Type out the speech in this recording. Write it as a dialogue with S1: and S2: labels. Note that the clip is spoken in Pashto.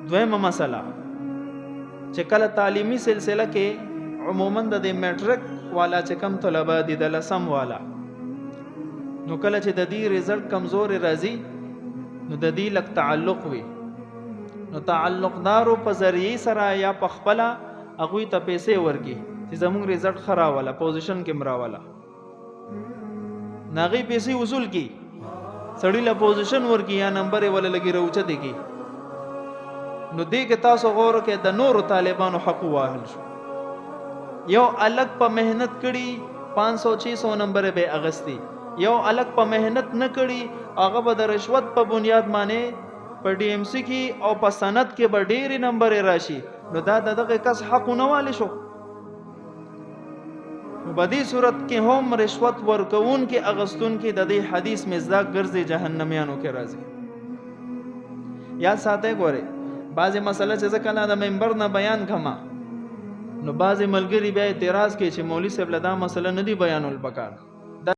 S1: دویمه مسله چې کله تعلیمی سلسله کې عموما د میټرک والا چې کم طلبه دي د لسم والا، نو کله چې د دې رزلټ کمزوري راځي نو د دې لک تعلق وي، نو تعلقدارو په ذریعه سره یا په خپل هغوی ته پیسې ورکي چې زمونږ رزلټ خراوله پوزیشن کې مراوله، ناغي پیسې وصول کی سړی له پوزیشن ورکی یا نمبر یې ولا لګي راوچته کی، نو دې کې تاسو غور کې د نورو طالبانو حق واهل شو. یو الګ په مهنت کړي 500-600 نمبر به اغستی، یو الګ په مهنت نه کړي هغه به د رشوت په بنیاد باندې په ډي ام سی کې او په سند کې به ډېری نمبر راشي، نو دا دغه کس حق نه والی شو. په دې صورت کې هم رشوت ورکون کې اغستون کې د دې حدیث مزداق ګرځي جهنميانو کې راځي. یا ساته ګوره بعضی مسله چې ځکه نه د منبر نه بیان کما نو بعضی ملګری بیا اعتراض کوي چې مولوی صاحب له دا مسله نه دی بیانول پکار،